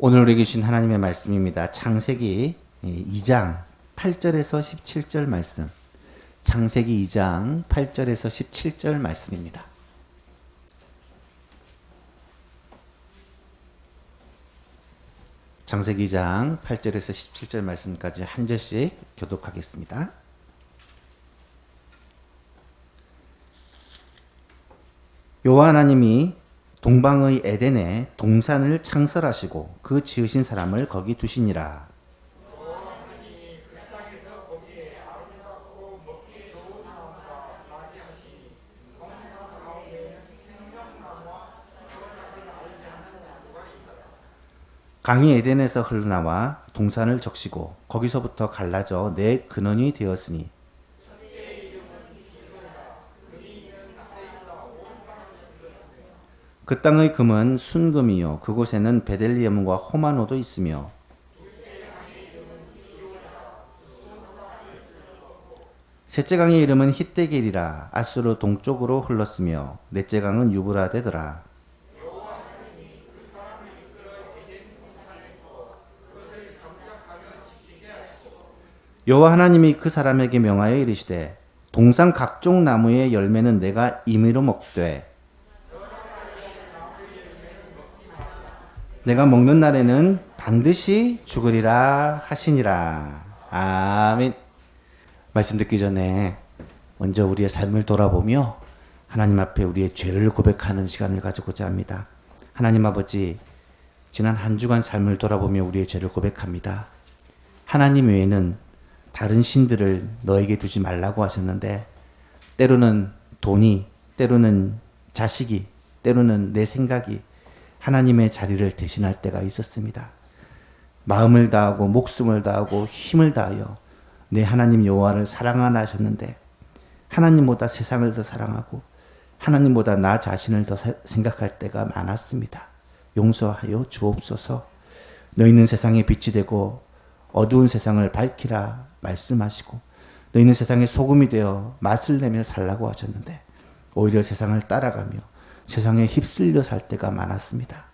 오늘 우리에게 주신 하나님의 말씀입니다. 창세기 2장 8절에서 17절 말씀. 창세기 2장 8절에서 17절 말씀입니다. 창세기 2장 8절에서 17절 말씀까지 한 절씩 교독하겠습니다. 여호와 하나님이 동방의 에덴에 동산을 창설하시고 그 지으신 사람을 거기 두시니라. 강이 에덴에서 흘러나와 동산을 적시고 거기서부터 갈라져 네 근원이 되었으니 그 땅의 금은 순금이요 그곳에는 베델리엄과 호마노도 있으며 셋째 강의 이름은 히데겔이라. 아수르 동쪽으로 흘렀으며 넷째 강은 유브라데더라. 여호와 하나님이 그 사람에게 명하여 이르시되 동산 각종 나무의 열매는 내가 임의로 먹되 내가 먹는 날에는 반드시 죽으리라 하시니라. 아멘. 말씀 듣기 전에 먼저 우리의 삶을 돌아보며 하나님 앞에 우리의 죄를 고백하는 시간을 가지고자 합니다. 하나님 아버지, 지난 한 주간 삶을 돌아보며 우리의 죄를 고백합니다. 하나님 외에는 다른 신들을 너에게 두지 말라고 하셨는데 때로는 돈이, 때로는 자식이, 때로는 내 생각이 하나님의 자리를 대신할 때가 있었습니다. 마음을 다하고 목숨을 다하고 힘을 다하여 내 하나님 여호와를 사랑하나 하셨는데 하나님보다 세상을 더 사랑하고 하나님보다 나 자신을 더 생각할 때가 많았습니다. 용서하여 주옵소서. 너희는 세상의 빛이 되고 어두운 세상을 밝히라 말씀하시고 너희는 세상의 소금이 되어 맛을 내며 살라고 하셨는데 오히려 세상을 따라가며 세상에 휩쓸려 살 때가 많았습니다.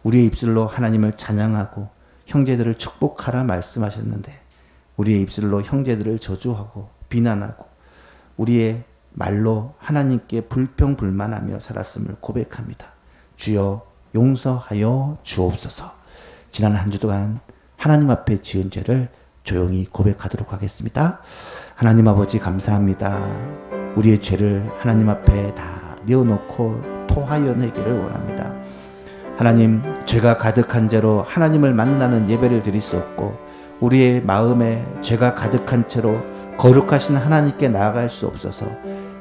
우리의 입술로 하나님을 찬양하고 형제들을 축복하라 말씀하셨는데 우리의 입술로 형제들을 저주하고 비난하고 우리의 말로 하나님께 불평불만하며 살았음을 고백합니다. 주여 용서하여 주옵소서. 지난 한 주 동안 하나님 앞에 지은 죄를 조용히 고백하도록 하겠습니다. 하나님 아버지 감사합니다. 우리의 죄를 하나님 앞에 다 내어놓고 토하여 내기를 원합니다. 하나님, 죄가 가득한 죄로 하나님을 만나는 예배를 드릴 수 없고 우리의 마음에 죄가 가득한 채로 거룩하신 하나님께 나아갈 수 없어서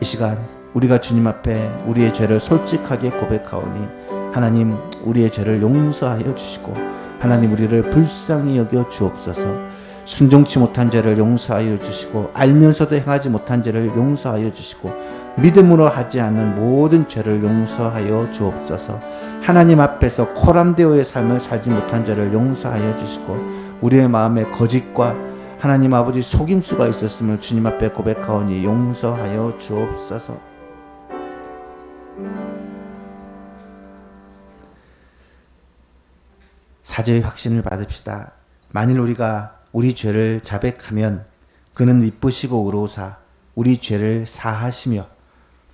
이 시간 우리가 주님 앞에 우리의 죄를 솔직하게 고백하오니 하나님 우리의 죄를 용서하여 주시고 하나님 우리를 불쌍히 여겨 주옵소서. 순종치 못한 죄를 용서하여 주시고 알면서도 행하지 못한 죄를 용서하여 주시고 믿음으로 하지 않는 모든 죄를 용서하여 주옵소서. 하나님 앞에서 코람데오의 삶을 살지 못한 죄를 용서하여 주시고 우리의 마음에 거짓과 하나님 아버지 속임수가 있었음을 주님 앞에 고백하오니 용서하여 주옵소서. 사죄의 확신을 받읍시다. 만일 우리가 우리 죄를 자백하면 그는 미쁘시고 의로우사 우리 죄를 사하시며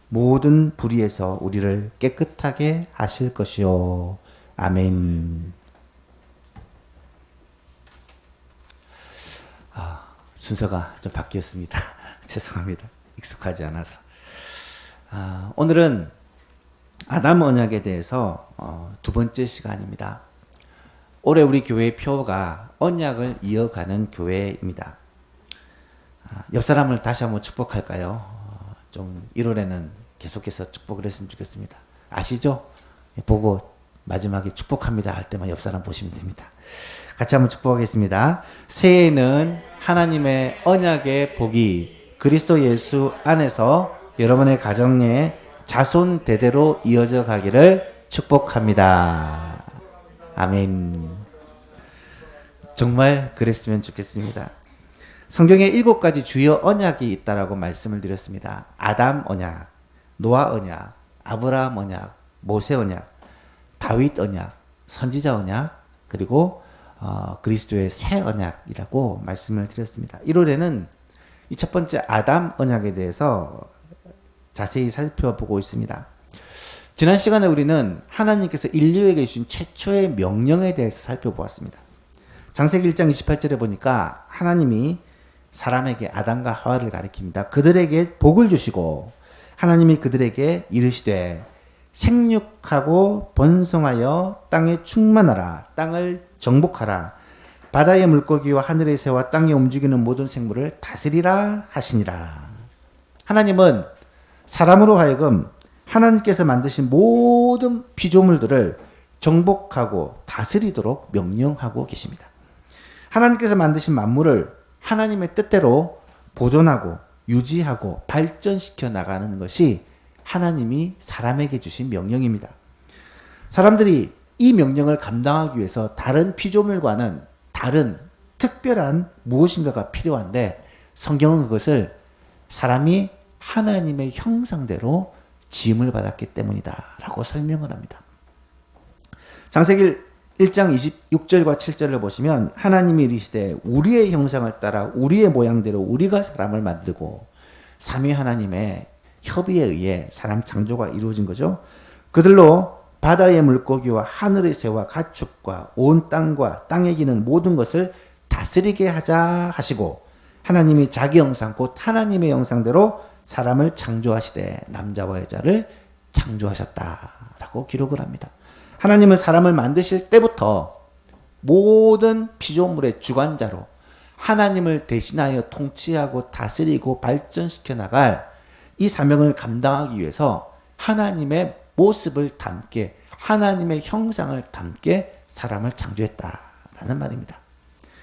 모든 불의에서 우리를 깨끗하게 하실 것이요. 아멘. 순서가 좀 바뀌었습니다. 죄송합니다. 익숙하지 않아서. 오늘은 아담 언약에 대해서 두 번째 시간입니다. 올해 우리 교회의 표가 언약을 이어가는 교회입니다. 옆 사람을 다시 한번 축복할까요? 좀 1월에는 계속해서 축복을 했으면 좋겠습니다. 아시죠? 보고 마지막에 축복합니다 할 때만 옆 사람 보시면 됩니다. 같이 한번 축복하겠습니다. 새해에는 하나님의 언약의 복이 그리스도 예수 안에서 여러분의 가정에 자손 대대로 이어져 가기를 축복합니다. 아멘. 정말 그랬으면 좋겠습니다. 성경에 7가지 주요 언약이 있다라고 말씀을 드렸습니다. 아담 언약, 노아 언약, 아브라함 언약, 모세 언약, 다윗 언약, 선지자 언약, 그리고 그리스도의 새 언약이라고 말씀을 드렸습니다. 1월에는 이 첫 번째 아담 언약에 대해서 자세히 살펴보고 있습니다. 지난 시간에 우리는 하나님께서 인류에게 주신 최초의 명령에 대해서 살펴보았습니다. 창세기 1장 28절에 보니까 하나님이 사람에게 아담과 하와를 가리킵니다. 그들에게 복을 주시고 하나님이 그들에게 이르시되 생육하고 번성하여 땅에 충만하라, 땅을 정복하라, 바다의 물고기와 하늘의 새와 땅에 움직이는 모든 생물을 다스리라 하시니라. 하나님은 사람으로 하여금 하나님께서 만드신 모든 피조물들을 정복하고 다스리도록 명령하고 계십니다. 하나님께서 만드신 만물을 하나님의 뜻대로 보존하고 유지하고 발전시켜 나가는 것이 하나님이 사람에게 주신 명령입니다. 사람들이 이 명령을 감당하기 위해서 다른 피조물과는 다른 특별한 무엇인가가 필요한데 성경은 그것을 사람이 하나님의 형상대로 지음을 받았기 때문이다 라고 설명을 합니다. 창세기 1장 26절과 7절을 보시면 하나님이 이르시되 우리의 형상을 따라 우리의 모양대로 우리가 사람을 만들고 삼위 하나님의 협의에 의해 사람 창조가 이루어진 거죠. 그들로 바다의 물고기와 하늘의 새와 가축과 온 땅과 땅에 기는 모든 것을 다스리게 하자 하시고 하나님이 자기 형상 곧 하나님의 형상대로 사람을 창조하시되 남자와 여자를 창조하셨다라고 기록을 합니다. 하나님은 사람을 만드실 때부터 모든 피조물의 주관자로 하나님을 대신하여 통치하고 다스리고 발전시켜 나갈 이 사명을 감당하기 위해서 하나님의 모습을 담게 하나님의 형상을 담게 사람을 창조했다라는 말입니다.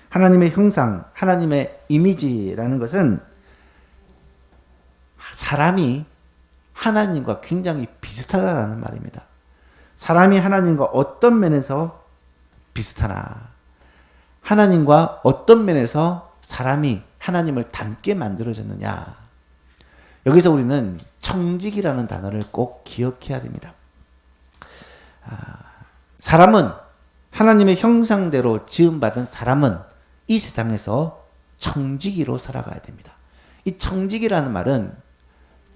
하나님의 형상, 하나님의 이미지라는 것은 사람이 하나님과 굉장히 비슷하다라는 말입니다. 사람이 하나님과 어떤 면에서 비슷하나? 하나님과 어떤 면에서 사람이 하나님을 닮게 만들어졌느냐? 여기서 우리는 청직이라는 단어를 꼭 기억해야 됩니다. 사람은 하나님의 형상대로 지음받은 사람은 이 세상에서 청지기로 살아가야 됩니다. 이 청지기라는 말은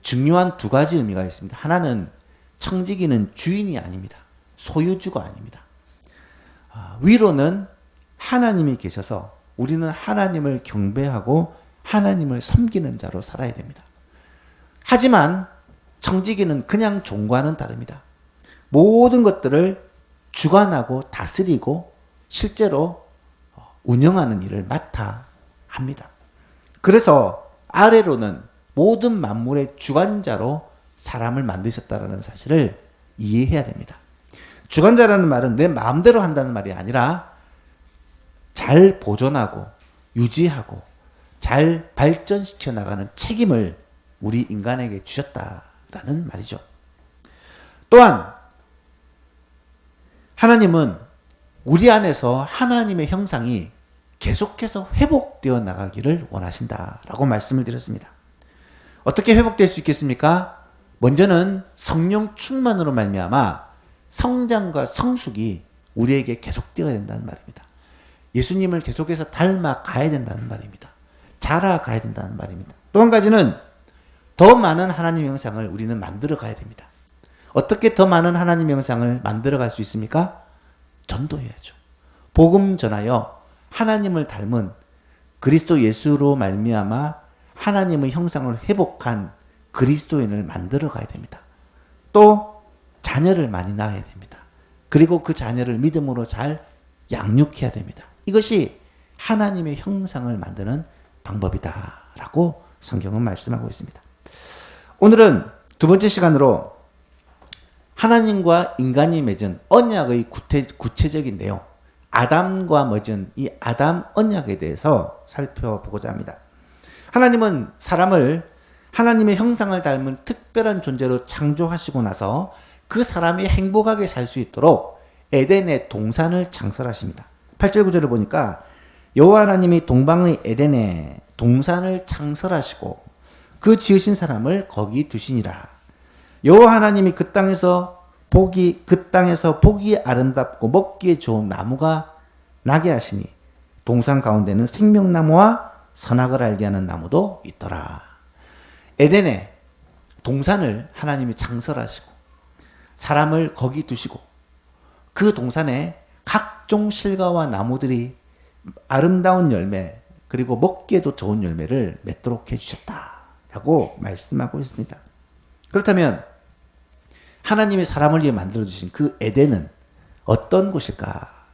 중요한 두 가지 의미가 있습니다. 하나는 청지기는 주인이 아닙니다. 소유주가 아닙니다. 위로는 하나님이 계셔서 우리는 하나님을 경배하고 하나님을 섬기는 자로 살아야 됩니다. 하지만 청지기는 그냥 종과는 다릅니다. 모든 것들을 주관하고 다스리고 실제로 운영하는 일을 맡아 합니다. 그래서 아래로는 모든 만물의 주관자로 사람을 만드셨다는 사실을 이해해야 됩니다. 주관자라는 말은 내 마음대로 한다는 말이 아니라 잘 보존하고 유지하고 잘 발전시켜 나가는 책임을 우리 인간에게 주셨다라는 말이죠. 또한 하나님은 우리 안에서 하나님의 형상이 계속해서 회복되어 나가기를 원하신다라고 말씀을 드렸습니다. 어떻게 회복될 수 있겠습니까? 먼저는 성령 충만으로 말미암아 성장과 성숙이 우리에게 계속되어야 된다는 말입니다. 예수님을 계속해서 닮아 가야 된다는 말입니다. 자라가야 된다는 말입니다. 또 한 가지는 더 많은 하나님의 형상을 우리는 만들어 가야 됩니다. 어떻게 더 많은 하나님의 형상을 만들어 갈 수 있습니까? 전도해야죠. 복음 전하여 하나님을 닮은 그리스도 예수로 말미암아 하나님의 형상을 회복한 그리스도인을 만들어 가야 됩니다. 또 자녀를 많이 낳아야 됩니다. 그리고 그 자녀를 믿음으로 잘 양육해야 됩니다. 이것이 하나님의 형상을 만드는 방법이다라고 성경은 말씀하고 있습니다. 오늘은 두 번째 시간으로 하나님과 인간이 맺은 언약의 구체적인 내용, 아담과 맺은 이 아담 언약에 대해서 살펴보고자 합니다. 하나님은 사람을 하나님의 형상을 닮은 특별한 존재로 창조하시고 나서 그 사람이 행복하게 살 수 있도록 에덴의 동산을 창설하십니다. 8절 9절을 보니까 여호와 하나님이 동방의 에덴에 동산을 창설하시고 그 지으신 사람을 거기 두시니라. 여호와 하나님이 그 땅에서 보기 아름답고 먹기에 좋은 나무가 나게 하시니 동산 가운데는 생명나무와 선악을 알게 하는 나무도 있더라. 에덴에 동산을 하나님이 창설하시고 사람을 거기 두시고 그 동산에 각종 실과와 나무들이 아름다운 열매 그리고 먹기에도 좋은 열매를 맺도록 해주셨다라고 말씀하고 있습니다. 그렇다면 하나님이 사람을 위해 만들어주신 그 에덴은 어떤 곳일까?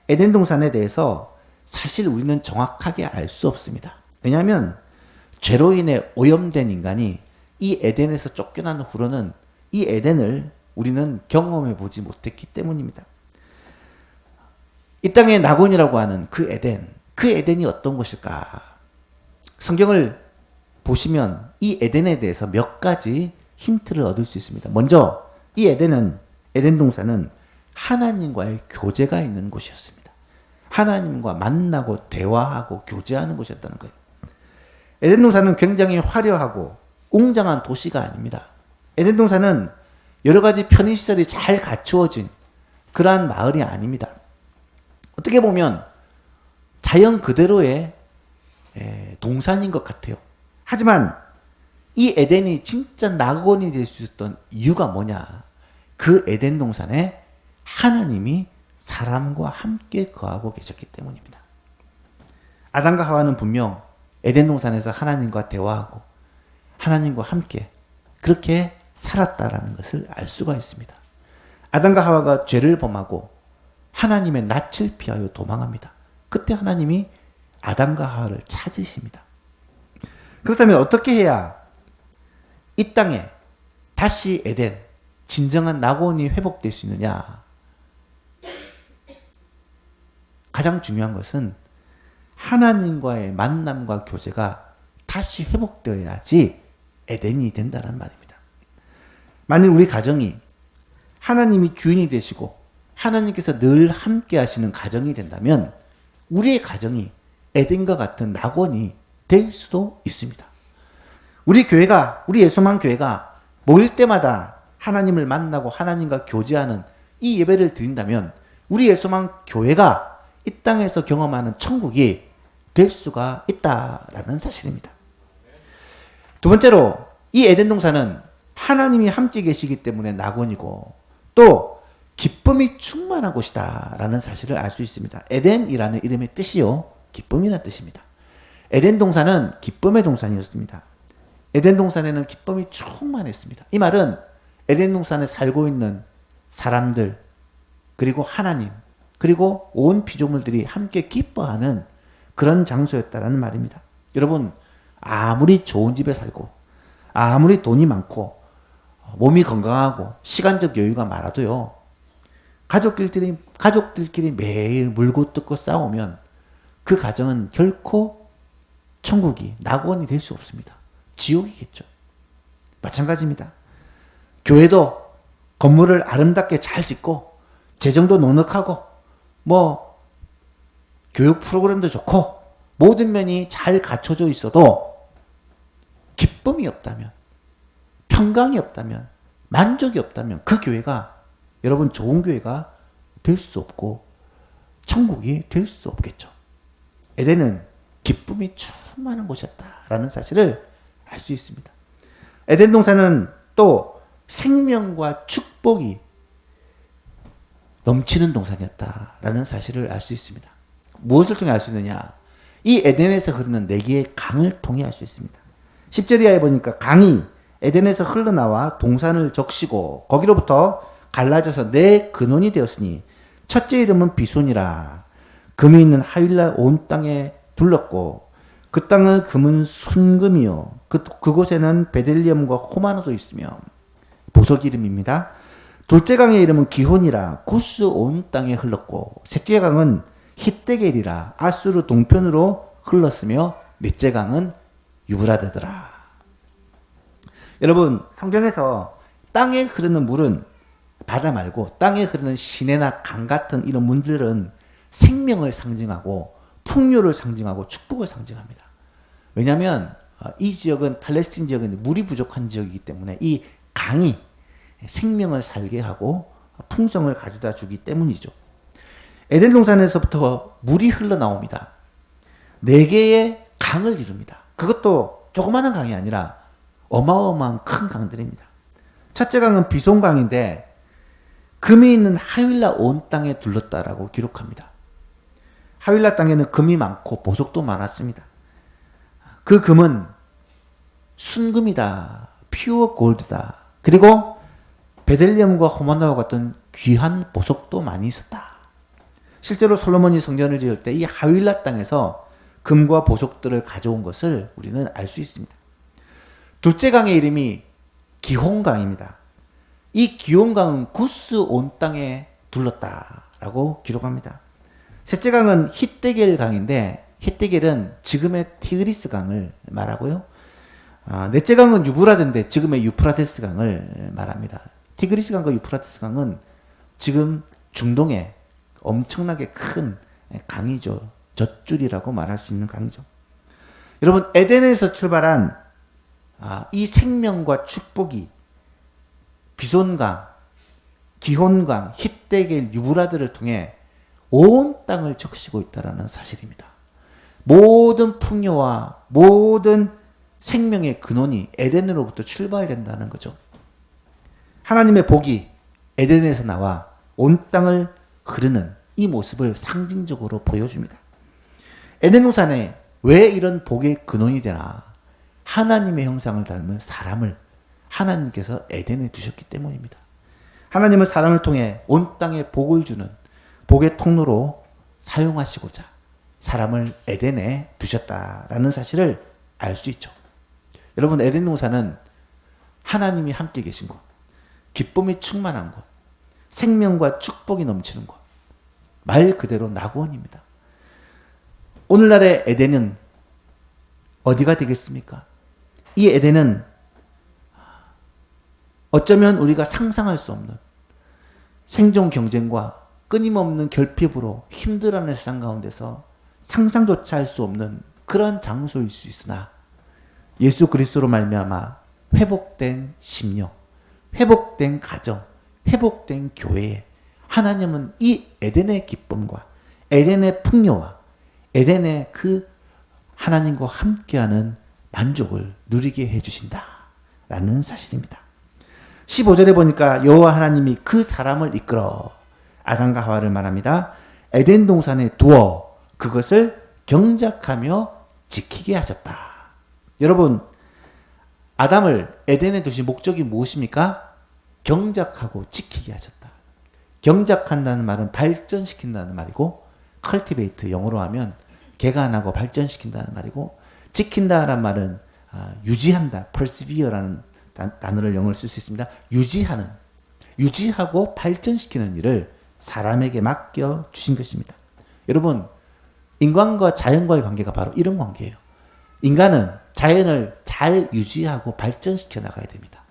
에덴 동산에 대해서 사실 우리는 정확하게 알 수 없습니다. 왜냐하면 죄로 인해 오염된 인간이 이 에덴에서 쫓겨난 후로는 이 에덴을 우리는 경험해 보지 못했기 때문입니다. 이 땅의 낙원이라고 하는 그 에덴이 어떤 곳일까? 성경을 보시면 이 에덴에 대해서 몇 가지 힌트를 얻을 수 있습니다. 먼저 이 에덴 동산은 하나님과의 교제가 있는 곳이었습니다. 하나님과 만나고 대화하고 교제하는 곳이었다는 거예요. 에덴 동산은 굉장히 화려하고 웅장한 도시가 아닙니다. 에덴 동산은 여러 가지 편의시설이 잘 갖추어진 그러한 마을이 아닙니다. 어떻게 보면 자연 그대로의 동산인 것 같아요. 하지만 이 에덴이 진짜 낙원이 될 수 있었던 이유가 뭐냐? 그 에덴 동산에 하나님이 사람과 함께 거하고 계셨기 때문입니다. 아담과 하와는 분명 에덴 동산에서 하나님과 대화하고 하나님과 함께 그렇게 살았다라는 것을 알 수가 있습니다. 아담과 하와가 죄를 범하고 하나님의 낯을 피하여 도망합니다. 그때 하나님이 아담과 하와를 찾으십니다. 그렇다면 어떻게 해야 이 땅에 다시 에덴, 진정한 낙원이 회복될 수 있느냐? 가장 중요한 것은 하나님과의 만남과 교제가 다시 회복되어야지 에덴이 된다는 말입니다. 만일 우리 가정이 하나님이 주인이 되시고 하나님께서 늘 함께 하시는 가정이 된다면 우리의 가정이 에덴과 같은 낙원이 될 수도 있습니다. 우리 예수만 교회가 모일 때마다 하나님을 만나고 하나님과 교제하는 이 예배를 드린다면 우리 예수만 교회가 이 땅에서 경험하는 천국이 될 수가 있다라는 사실입니다. 두 번째로 이 에덴 동산은 하나님이 함께 계시기 때문에 낙원이고 또 기쁨이 충만한 곳이다라는 사실을 알 수 있습니다. 에덴이라는 이름의 뜻이요, 기쁨이라는 뜻입니다. 에덴 동산은 기쁨의 동산이었습니다. 에덴 동산에는 기쁨이 충만했습니다. 이 말은 에덴 동산에 살고 있는 사람들 그리고 하나님 그리고 온 피조물들이 함께 기뻐하는 그런 장소였다라는 말입니다. 여러분, 아무리 좋은 집에 살고 아무리 돈이 많고 몸이 건강하고 시간적 여유가 많아도요, 가족들끼리 매일 물고 뜯고 싸우면 그 가정은 결코 천국이 낙원이 될 수 없습니다. 지옥이겠죠. 마찬가지입니다. 교회도 건물을 아름답게 잘 짓고 재정도 넉넉하고 교육 프로그램도 좋고 모든 면이 잘 갖춰져 있어도 기쁨이 없다면, 평강이 없다면, 만족이 없다면 그 교회가 여러분 좋은 교회가 될 수 없고 천국이 될 수 없겠죠. 에덴은 기쁨이 충만한 곳이었다라는 사실을 알 수 있습니다. 에덴 동산은 또 생명과 축복이 넘치는 동산이었다라는 사실을 알 수 있습니다. 무엇을 통해 알 수 있느냐? 이 에덴에서 흐르는 네 개의 강을 통해 알 수 있습니다. 10절 이하에 보니까 강이 에덴에서 흘러나와 동산을 적시고 거기로부터 갈라져서 네 근원이 되었으니 첫째 이름은 비손이라. 금이 있는 하윌라 온 땅에 둘렀고 그 땅의 금은 순금이요 그곳에는 베델리엄과 호마노도 있으며 보석 이름입니다. 둘째 강의 이름은 기혼이라. 고스 온 땅에 흘렀고 셋째 강은 히데겔이라. 아수르 동편으로 흘렀으며 넷째 강은 유브라데더라. 여러분, 성경에서 땅에 흐르는 물은 바다 말고 땅에 흐르는 시내나 강 같은 이런 물들은 생명을 상징하고 풍요를 상징하고 축복을 상징합니다. 왜냐하면 이 지역은 팔레스틴 지역은 물이 부족한 지역이기 때문에 이 강이 생명을 살게 하고 풍성을 가져다 주기 때문이죠. 에덴 동산에서부터 물이 흘러나옵니다. 4개의 강을 이룹니다. 그것도 조그마한 강이 아니라 어마어마한 큰 강들입니다. 첫째 강은 비손강인데 금이 있는 하윌라 온 땅에 둘렀다라고 기록합니다. 하윌라 땅에는 금이 많고 보석도 많았습니다. 그 금은 순금이다. 퓨어 골드다. 그리고 베들레헴과 호마노와 같은 귀한 보석도 많이 있었다. 실제로 솔로몬이 성전을 지을 때 이 하윌라 땅에서 금과 보석들을 가져온 것을 우리는 알 수 있습니다. 둘째 강의 이름이 기혼강입니다. 이 기혼강은 구스 온 땅에 둘렀다라고 기록합니다. 셋째 강은 히데겔 강인데 히데겔은 지금의 티그리스 강을 말하고요. 넷째 강은 유브라데인데 지금의 유프라테스 강을 말합니다. 티그리스 강과 유프라테스 강은 지금 중동의 엄청나게 큰 강이죠. 젖줄이라고 말할 수 있는 강이죠. 여러분, 에덴에서 출발한 이 생명과 축복이 비손강, 기혼강, 히데겔, 유브라데를 통해 온 땅을 적시고 있다는 사실입니다. 모든 풍요와 모든 생명의 근원이 에덴으로부터 출발된다는 거죠. 하나님의 복이 에덴에서 나와 온 땅을 흐르는 이 모습을 상징적으로 보여줍니다. 에덴 동산에 왜 이런 복의 근원이 되나? 하나님의 형상을 닮은 사람을 하나님께서 에덴에 두셨기 때문입니다. 하나님은 사람을 통해 온 땅에 복을 주는 복의 통로로 사용하시고자 사람을 에덴에 두셨다라는 사실을 알 수 있죠. 여러분, 에덴 동산은 하나님이 함께 계신 곳, 기쁨이 충만한 곳, 생명과 축복이 넘치는 곳, 말 그대로 낙원입니다. 오늘날의 에덴은 어디가 되겠습니까? 이 에덴은 어쩌면 우리가 상상할 수 없는 생존 경쟁과 끊임없는 결핍으로 힘들어하는 세상 가운데서 상상조차 할 수 없는 그런 장소일 수 있으나 예수 그리스도로 말미암아 회복된 심령, 회복된 가정, 회복된 교회에 하나님은 이 에덴의 기쁨과 에덴의 풍요와 에덴의 그 하나님과 함께하는 만족을 누리게 해주신다라는 사실입니다. 15절에 보니까 여호와 하나님이 그 사람을 이끌어 아담과 하와를 말합니다. 에덴 동산에 두어 그것을 경작하며 지키게 하셨다. 여러분, 아담을 에덴에 두신 목적이 무엇입니까? 경작하고 지키게 하셨다. 경작한다는 말은 발전시킨다는 말이고, cultivate 영어로 하면 개간하고 발전시킨다는 말이고, 지킨다라는 말은 유지한다, persevere라는 단어를 영어로 쓸 수 있습니다. 유지하는, 유지하고 발전시키는 일을 사람에게 맡겨 주신 것입니다. 여러분, 인간과 자연과의 관계가 바로 이런 관계예요. 인간은 자연을 잘 유지하고 발전시켜 나가야 됩니다.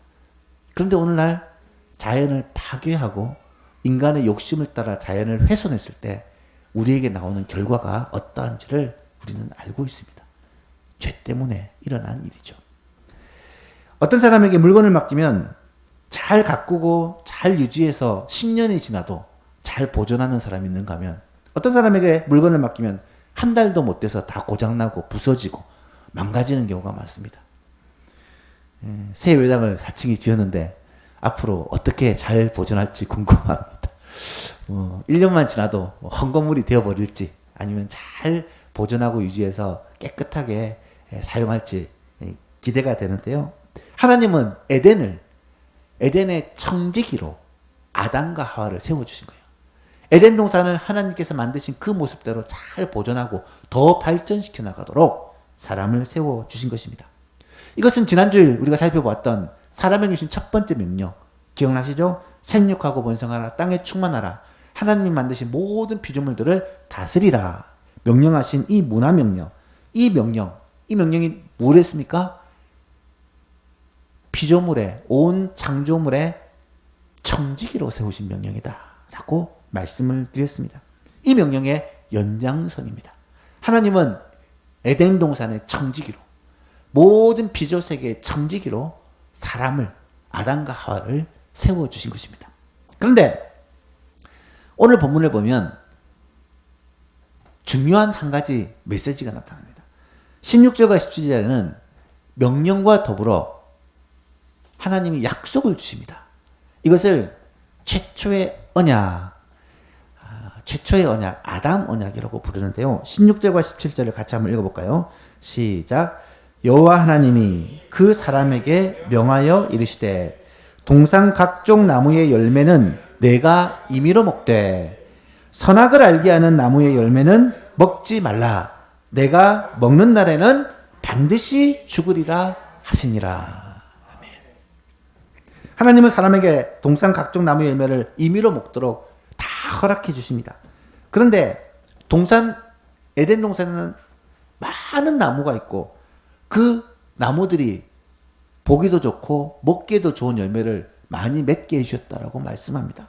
그런데 오늘날 자연을 파괴하고 인간의 욕심을 따라 자연을 훼손했을 때 우리에게 나오는 결과가 어떠한지를 우리는 알고 있습니다. 죄 때문에 일어난 일이죠. 어떤 사람에게 물건을 맡기면 잘 가꾸고 잘 유지해서 10년이 지나도 잘 보존하는 사람이 있는가 하면, 어떤 사람에게 물건을 맡기면 한 달도 못 돼서 다 고장나고 부서지고 망가지는 경우가 많습니다. 새 외당을 4층이 지었는데 앞으로 어떻게 잘 보존할지 궁금합니다. 1년만 지나도 헝겊물이 되어버릴지 아니면 잘 보존하고 유지해서 깨끗하게 사용할지 기대가 되는데요. 하나님은 에덴의 청지기로 아담과 하와를 세워주신 거예요. 에덴 동산을 하나님께서 만드신 그 모습대로 잘 보존하고 더 발전시켜 나가도록 사람을 세워주신 것입니다. 이것은 지난주에 우리가 살펴보았던 사람에게 주신 첫 번째 명령, 기억나시죠? 생육하고 번성하라, 땅에 충만하라, 하나님이 만드신 모든 피조물들을 다스리라 명령하신 이 문화명령, 이 명령이 뭘 했습니까? 피조물의, 온 창조물의 청지기로 세우신 명령이다 라고 말씀을 드렸습니다. 이 명령의 연장선입니다. 하나님은 에덴 동산의 청지기로, 모든 피조세계의 청지기로 사람을, 아담과 하와를 세워주신 것입니다. 그런데 오늘 본문을 보면 중요한 한 가지 메시지가 나타납니다. 16절과 17절에는 명령과 더불어 하나님이 약속을 주십니다. 이것을 최초의 언약, 아담 언약이라고 부르는데요. 16절과 17절을 같이 한번 읽어볼까요? 시작. 여호와 하나님이 그 사람에게 명하여 이르시되 동산 각종 나무의 열매는 내가 임의로 먹되 선악을 알게 하는 나무의 열매는 먹지 말라. 내가 먹는 날에는 반드시 죽으리라 하시니라. 아멘. 하나님은 사람에게 동산 각종 나무의 열매를 임의로 먹도록 다 허락해 주십니다. 그런데 에덴 동산에는 많은 나무가 있고 그 나무들이 보기도 좋고 먹기에도 좋은 열매를 많이 맺게 해주셨다라고 말씀합니다.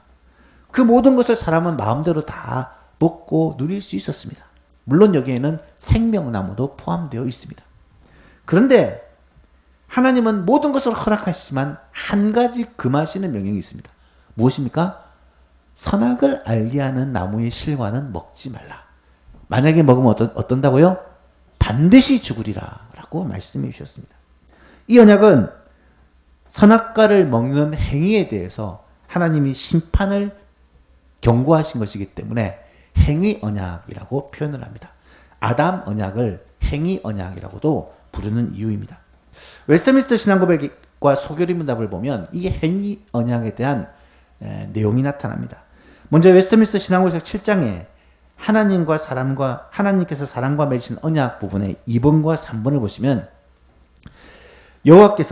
그 모든 것을 사람은 마음대로 다 먹고 누릴 수 있었습니다. 물론 여기에는 생명나무도 포함되어 있습니다. 그런데 하나님은 모든 것을 허락하시지만 한 가지 금하시는 명령이 있습니다. 무엇입니까? 선악을 알게 하는 나무의 실과는 먹지 말라. 만약에 먹으면 어떤다고요? 반드시 죽으리라 라고 말씀해 주셨습니다. 이 언약은 선악과를 먹는 행위에 대해서 하나님이 심판을 경고하신 것이기 때문에 행위 언약이라고 표현을 합니다. 아담 언약을 행위 언약이라고도 부르는 이유입니다. 웨스트민스터 신앙고백과 소결의 문답을 보면 이게 행위 언약에 대한 내용이 나타납니다. 먼저 웨스트민스터 신앙고백 7장에 하나님께서 사람과 맺으신 언약 부분의 2번과 3번을 보시면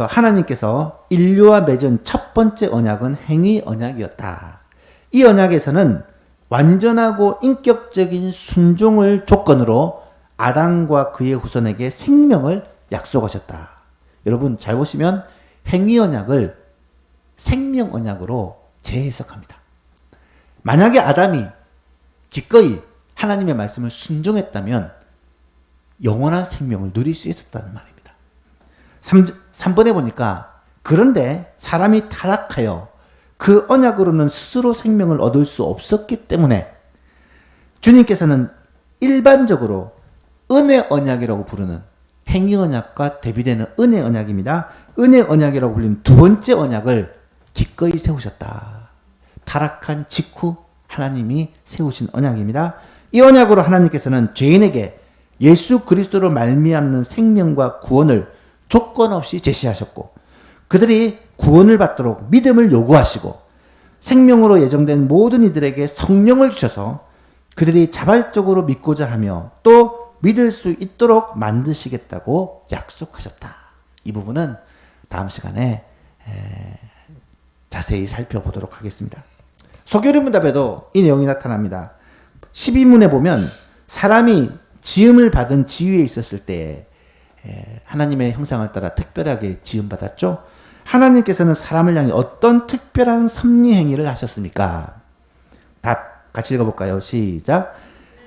하나님께서 인류와 맺은 첫 번째 언약은 행위 언약이었다. 이 언약에서는 완전하고 인격적인 순종을 조건으로 아담과 그의 후손에게 생명을 약속하셨다. 여러분 잘 보시면 행위 언약을 생명 언약으로 재해석합니다. 만약에 아담이 기꺼이 하나님의 말씀을 순종했다면 영원한 생명을 누릴 수 있었다는 말입니다. 3번에 보니까 그런데 사람이 타락하여 그 언약으로는 스스로 생명을 얻을 수 없었기 때문에 주님께서는 일반적으로 은혜 언약이라고 부르는 행위 언약과 대비되는 은혜 언약입니다. 은혜 언약이라고 불리는 두 번째 언약을 기꺼이 세우셨다. 타락한 직후 하나님이 세우신 언약입니다. 이 언약으로 하나님께서는 죄인에게 예수 그리스도로 말미암는 생명과 구원을 조건 없이 제시하셨고 그들이 구원을 받도록 믿음을 요구하시고 생명으로 예정된 모든 이들에게 성령을 주셔서 그들이 자발적으로 믿고자 하며 또 믿을 수 있도록 만드시겠다고 약속하셨다. 이 부분은 다음 시간에 자세히 살펴보도록 하겠습니다. 소결의 문답에도 이 내용이 나타납니다. 12문에 보면 사람이 지음을 받은 지위에 있었을 때 하나님의 형상을 따라 특별하게 지음받았죠. 하나님께서는 사람을 향해 어떤 특별한 섭리 행위를 하셨습니까? 답 같이 읽어볼까요? 시작.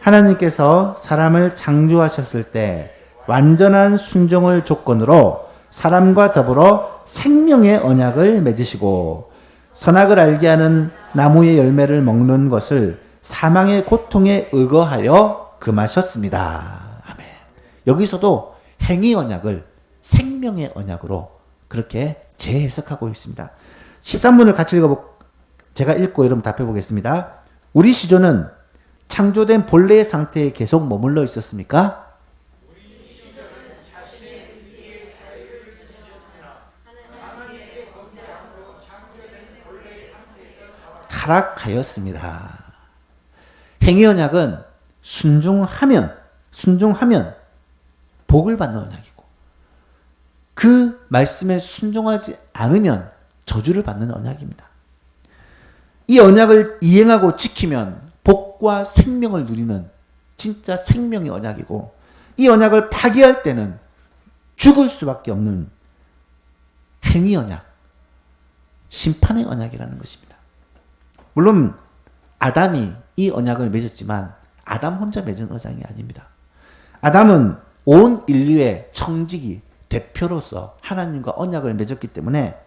하나님께서 사람을 창조하셨을 때 완전한 순종을 조건으로 사람과 더불어 생명의 언약을 맺으시고 선악을 알게 하는 나무의 열매를 먹는 것을 사망의 고통에 의거하여 금하셨습니다. 아멘. 여기서도 행위 언약을 생명의 언약으로 그렇게 재해석하고 있습니다. 13문을 같이 제가 읽고 여러분 답해 보겠습니다. 우리 시조는 창조된 본래의 상태에 계속 머물러 있었습니까? 타락하였습니다. 행위 언약은 순종하면 복을 받는 언약이고 그 말씀에 순종하지 않으면 저주를 받는 언약입니다. 이 언약을 이행하고 지키면 복과 생명을 누리는 진짜 생명의 언약이고 이 언약을 파기할 때는 죽을 수밖에 없는 행위 언약, 심판의 언약이라는 것입니다. 물론 아담이 이 언약을 맺었지만 아담 혼자 맺은 언약이 아닙니다. 아담은 온 인류의 청지기 대표로서 하나님과 언약을 맺었기 때문에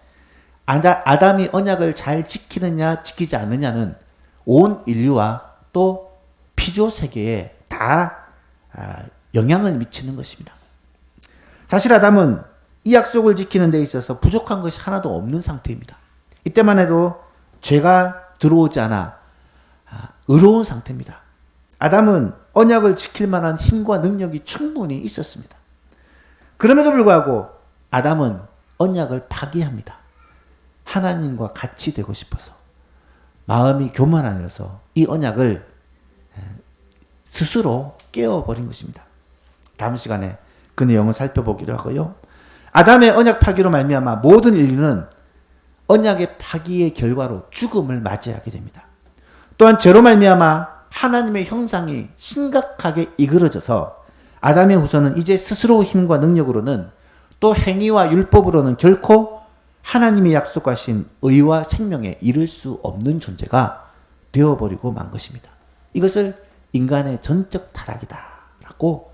아담이 언약을 잘 지키느냐 지키지 않느냐는 온 인류와 또 피조 세계에 다 영향을 미치는 것입니다. 사실 아담은 이 약속을 지키는 데 있어서 부족한 것이 하나도 없는 상태입니다. 이때만 해도 죄가 들어오지 않아 의로운 상태입니다. 아담은 언약을 지킬 만한 힘과 능력이 충분히 있었습니다. 그럼에도 불구하고 아담은 언약을 파기합니다. 하나님과 같이 되고 싶어서 마음이 교만하여서 이 언약을 스스로 깨워버린 것입니다. 다음 시간에 그 내용을 살펴보기로 하고요. 아담의 언약 파기로 말미암아 모든 인류는 언약의 파기의 결과로 죽음을 맞이하게 됩니다. 또한 죄로 말미암아 하나님의 형상이 심각하게 이그러져서 아담의 후손은 이제 스스로 힘과 능력으로는 또 행위와 율법으로는 결코 하나님이 약속하신 의와 생명에 이를 수 없는 존재가 되어버리고 만 것입니다. 이것을 인간의 전적 타락이다라고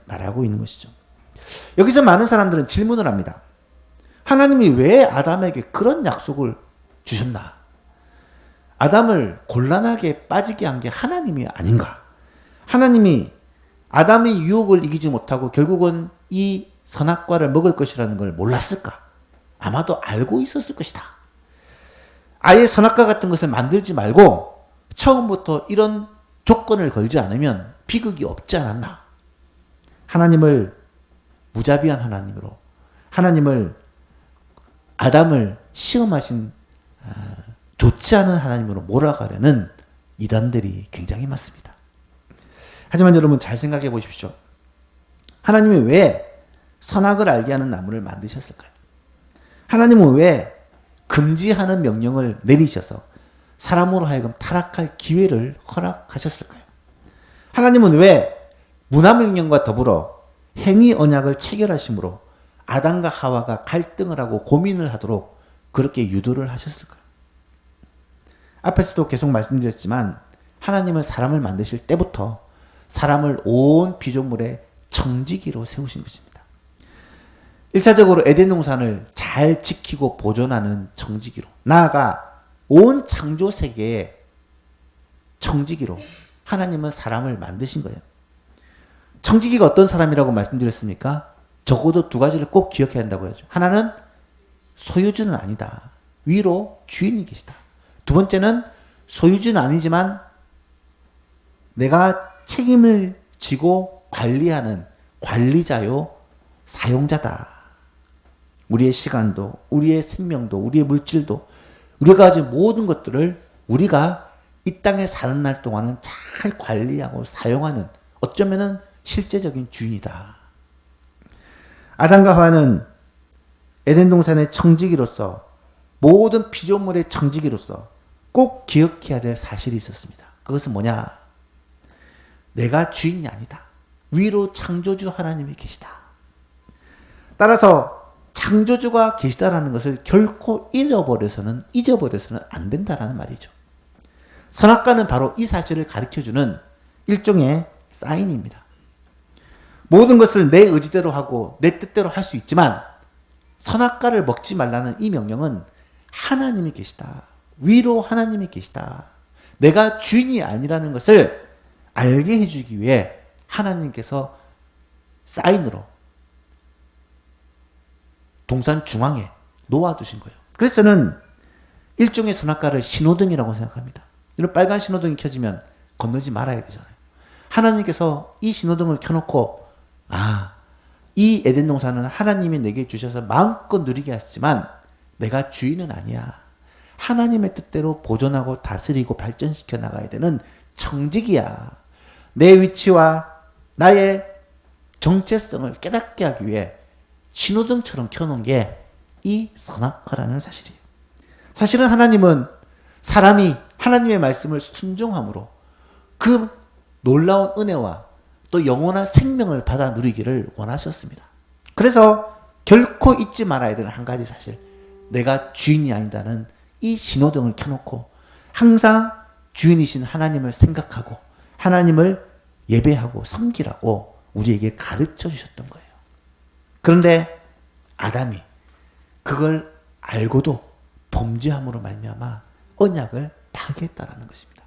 말하고 있는 것이죠. 여기서 많은 사람들은 질문을 합니다. 하나님이 왜 아담에게 그런 약속을 주셨나? 아담을 곤란하게 빠지게 한 게 하나님이 아닌가? 하나님이 아담의 유혹을 이기지 못하고 결국은 이 선악과를 먹을 것이라는 걸 몰랐을까? 아마도 알고 있었을 것이다. 아예 선악과 같은 것을 만들지 말고 처음부터 이런 조건을 걸지 않으면 비극이 없지 않았나? 하나님을 무자비한 하나님으로 하나님을 아담을 시험하신 좋지 않은 하나님으로 몰아가려는 이단들이 굉장히 많습니다. 하지만 여러분 잘 생각해 보십시오. 하나님이 왜 선악을 알게 하는 나무를 만드셨을까요? 하나님은 왜 금지하는 명령을 내리셔서 사람으로 하여금 타락할 기회를 허락하셨을까요? 하나님은 왜 문화명령과 더불어 행위 언약을 체결하심으로 아담과 하와가 갈등을 하고 고민을 하도록 그렇게 유도를 하셨을까요? 앞에서도 계속 말씀드렸지만 하나님은 사람을 만드실 때부터 사람을 온 피조물의 청지기로 세우신 것입니다. 1차적으로 에덴 동산을 잘 지키고 보존하는 청지기로, 나아가 온 창조 세계의 청지기로 하나님은 사람을 만드신 거예요. 청지기가 어떤 사람이라고 말씀드렸습니까? 적어도 두 가지를 꼭 기억해야 한다고 하죠. 하나는 소유주는 아니다. 위로 주인이 계시다. 두 번째는 소유주는 아니지만 내가 책임을 지고 관리하는 관리자요 사용자다. 우리의 시간도, 우리의 생명도, 우리의 물질도, 우리가 가진 모든 것들을 우리가 이 땅에 사는 날 동안은 잘 관리하고 사용하는 어쩌면은 실제적인 주인이다. 아담과 하와는 에덴 동산의 청지기로서 모든 피조물의 청지기로서 꼭 기억해야 될 사실이 있었습니다. 그것은 뭐냐? 내가 주인이 아니다. 위로 창조주 하나님이 계시다. 따라서 창조주가 계시다라는 것을 결코 잊어버려서는 안 된다라는 말이죠. 선악과는 바로 이 사실을 가르쳐주는 일종의 사인입니다. 모든 것을 내 의지대로 하고 내 뜻대로 할 수 있지만 선악과를 먹지 말라는 이 명령은 하나님이 계시다. 위로 하나님이 계시다. 내가 주인이 아니라는 것을 알게 해주기 위해 하나님께서 사인으로 동산 중앙에 놓아두신 거예요. 그래서 저는 일종의 선악과를 신호등이라고 생각합니다. 이런 빨간 신호등이 켜지면 건너지 말아야 되잖아요. 하나님께서 이 신호등을 켜놓고 이 에덴 동산은 하나님이 내게 주셔서 마음껏 누리게 하시지만 내가 주인은 아니야. 하나님의 뜻대로 보존하고 다스리고 발전시켜 나가야 되는 청지기야. 내 위치와 나의 정체성을 깨닫게 하기 위해 신호등처럼 켜놓은 게 이 선악과라는 사실이에요. 사실은 하나님은 사람이 하나님의 말씀을 순종함으로 그 놀라운 은혜와 또 영원한 생명을 받아 누리기를 원하셨습니다. 그래서 결코 잊지 말아야 되는 한 가지 사실, 내가 주인이 아니다는 이 신호등을 켜놓고 항상 주인이신 하나님을 생각하고 하나님을 예배하고 섬기라고 우리에게 가르쳐 주셨던 거예요. 그런데 아담이 그걸 알고도 범죄함으로 말미암아 언약을 파괴했다라는 것입니다.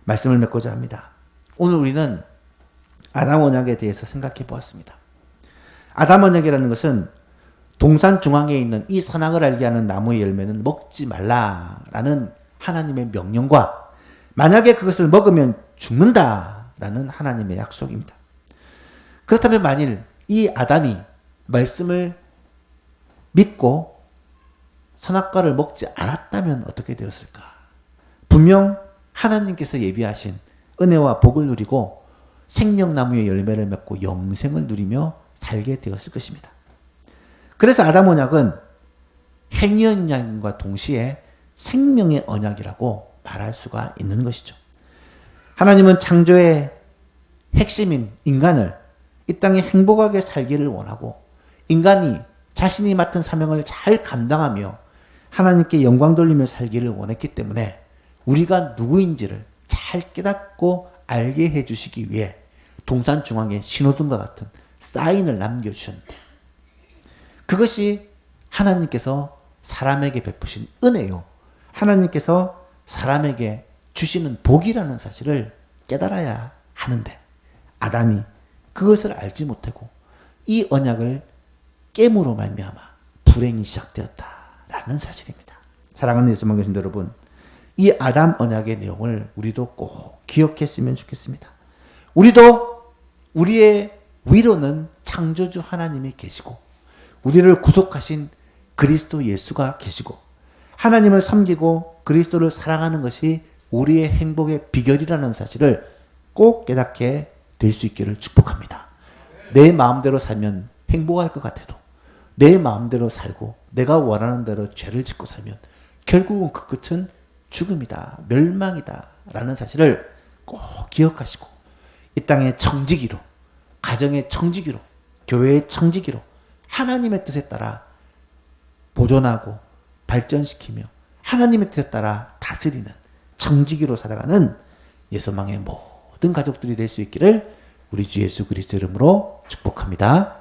말씀을 맺고자 합니다. 오늘 우리는 아담 언약에 대해서 생각해 보았습니다. 아담 언약이라는 것은 동산 중앙에 있는 이 선악을 알게 하는 나무의 열매는 먹지 말라라는 하나님의 명령과 만약에 그것을 먹으면 죽는다라는 하나님의 약속입니다. 그렇다면 만일 이 아담이 말씀을 믿고 선악과를 먹지 않았다면 어떻게 되었을까? 분명 하나님께서 예비하신 은혜와 복을 누리고 생명나무의 열매를 맺고 영생을 누리며 살게 되었을 것입니다. 그래서 아담 언약은 행위 언약과 동시에 생명의 언약이라고 말할 수가 있는 것이죠. 하나님은 창조의 핵심인 인간을 이 땅에 행복하게 살기를 원하고 인간이 자신이 맡은 사명을 잘 감당하며 하나님께 영광 돌리며 살기를 원했기 때문에 우리가 누구인지를 잘 깨닫고 알게 해주시기 위해 동산 중앙에 신호등과 같은 사인을 남겨주셨는데 그것이 하나님께서 사람에게 베푸신 은혜요. 하나님께서 사람에게 주시는 복이라는 사실을 깨달아야 하는데 아담이 그것을 알지 못하고 이 언약을 깨므로 말미암아 불행이 시작되었다라는 사실입니다. 사랑하는 예수만 교신 여러분, 이 아담 언약의 내용을 우리도 꼭 기억했으면 좋겠습니다. 우리도 우리의 위로는 창조주 하나님이 계시고 우리를 구속하신 그리스도 예수가 계시고 하나님을 섬기고 그리스도를 사랑하는 것이 우리의 행복의 비결이라는 사실을 꼭 깨닫게 될 수 있기를 축복합니다. 내 마음대로 살면 행복할 것 같아도 내 마음대로 살고 내가 원하는 대로 죄를 짓고 살면 결국은 그 끝은 죽음이다, 멸망이다 라는 사실을 꼭 기억하시고 이 땅의 청지기로, 가정의 청지기로, 교회의 청지기로 하나님의 뜻에 따라 보존하고 발전시키며 하나님의 뜻에 따라 다스리는 청지기로 살아가는 예수망의 모든 가족들이 될 수 있기를 우리 주 예수 그리스도 이름으로 축복합니다.